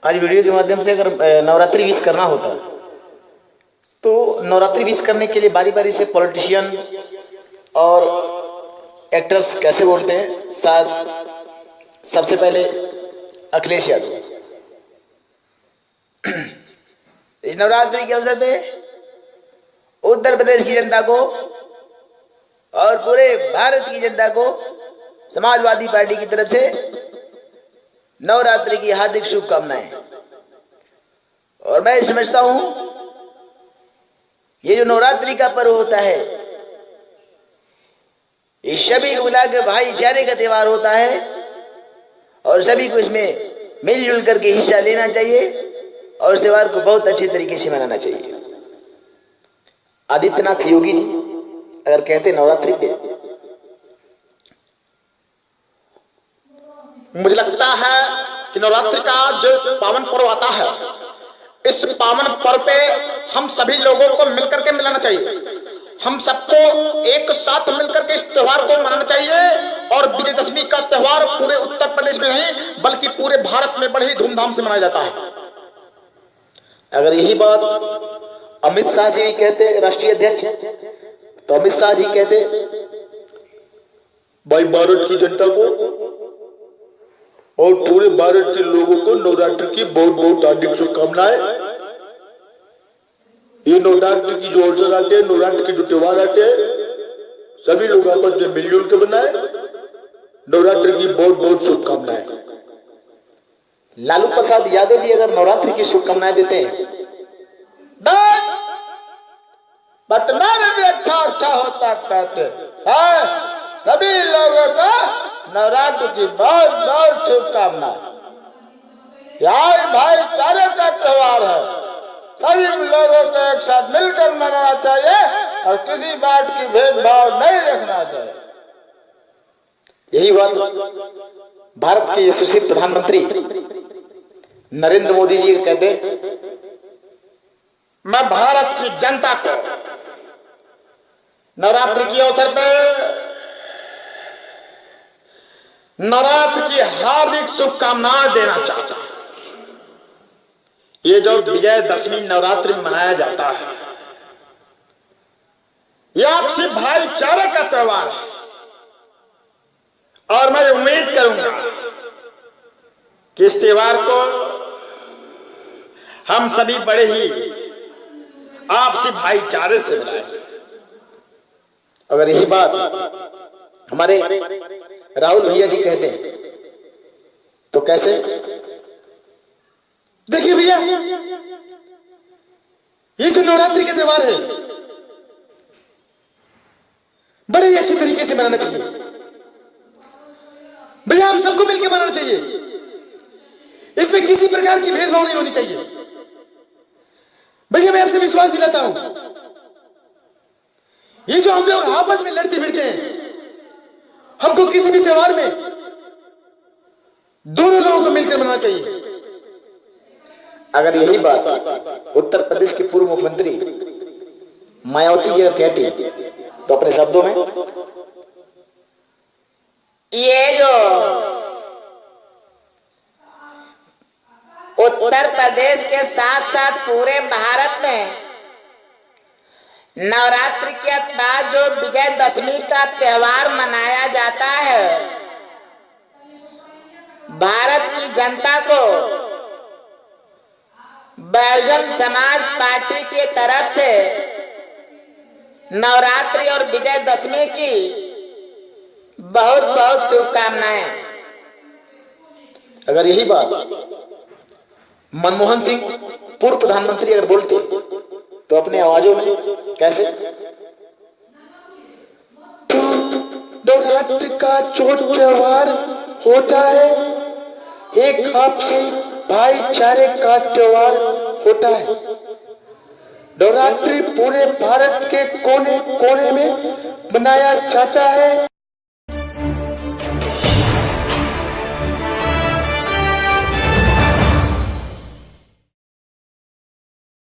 आज वीडियो के माध्यम से अगर नवरात्रि विश करना होता तो नवरात्रि विश करने के लिए बारी बारी से पॉलिटिशियन और एक्टर्स कैसे बोलते हैं। शायद सबसे पहले अखिलेश यादव इस नवरात्रि के अवसर पे उत्तर प्रदेश की जनता को और पूरे भारत की जनता को समाजवादी पार्टी की तरफ से नवरात्रि की हार्दिक शुभकामनाएं। और मैं समझता हूं ये जो नवरात्रि का पर्व होता है ये सभी को मिला के भाईचारे का त्योहार होता है और सभी को इसमें मिलजुल करके हिस्सा लेना चाहिए और इस त्योहार को बहुत अच्छे तरीके से मनाना चाहिए। आदित्यनाथ योगी जी अगर कहते नवरात्रि पे, मुझे लगता है कि नवरात्रि का जो पावन पर्व आता है इस पावन पर्व पे हम सभी लोगों को मिलकर के मिलाना चाहिए। हम सबको एक साथ मिलकर के इस त्योहार को मनाना चाहिए और विजयदशमी का त्योहार पूरे उत्तर प्रदेश में नहीं बल्कि पूरे भारत में बड़ी धूमधाम से मनाया जाता है। अगर यही बात अमित शाह जी कहते, राष्ट्रीय अध्यक्ष, तो अमित शाह जी कहते भाई भारत की जनता को और पूरे भारत के लोगों को नवरात्रि की बहुत बहुत हार्दिक शुभकामनाएं। ये नवरात्रि की जो अवसर आते हैं, नवरात्रि के जो त्योहार आते हैं, सभी लोग आपस में मिलजुल के बनाए। नवरात्रि की बहुत बहुत शुभकामनाएं। लालू प्रसाद यादव जी अगर नवरात्रि की शुभकामनाएं देते हैं, पटना में भी अच्छा होता कहते हैं। सभी लोगों को नवरात्रि की बहुत बहुत शुभकामनाएं। यार भाईचारे का त्योहार है, सभी लोगों को एक साथ मिलकर मनाना चाहिए और किसी बात की भेदभाव नहीं रखना चाहिए। यही बात भारत के यशस्वी प्रधानमंत्री नरेंद्र मोदी जी कहते, मैं भारत की जनता को नवरात्रि के अवसर पर नवरात्रि की हार्दिक शुभकामनाएं देना चाहता हूं। ये जो विजयदशमी नवरात्रि मनाया जाता है यह आपसी भाईचारे का त्योहार है और मैं उम्मीद करूंगा कि इस त्योहार को हम सभी बड़े ही आपसी भाईचारे से मनाएंगे। अगर यही बात हमारे राहुल भैया जी कहते हैं तो कैसे? देखिए भैया, ये जो नवरात्रि का त्योहार है बड़े ही अच्छे तरीके से मनाना चाहिए भैया। हम सबको मिलकर मनाना चाहिए, इसमें किसी प्रकार की भेदभाव नहीं होनी चाहिए भैया। मैं आपसे विश्वास दिलाता हूं ये जो हम लोग आपस में लड़ते फिरते हैं, हमको किसी भी त्योहार में दोनों लोगों को मिलकर मनाना चाहिए। अगर यही बात उत्तर प्रदेश के पूर्व मुख्यमंत्री मायावती जी कहती तो अपने शब्दों में, ये जो उत्तर प्रदेश के साथ साथ पूरे भारत में नवरात्रि के बाद जो विजयदशमी का त्योहार मनाया जाता है, भारत की जनता को बहुजन समाज पार्टी की तरफ से नवरात्रि और विजयदशमी की बहुत बहुत शुभकामनाएं। अगर यही बात मनमोहन सिंह पूर्व प्रधानमंत्री अगर बोलते तो अपने आवाजों में कैसे? नवरात्रि का जो त्योहार होता है एक आपसी भाईचारे का त्योहार होता है। नवरात्रि पूरे भारत के कोने कोने में मनाया जाता है।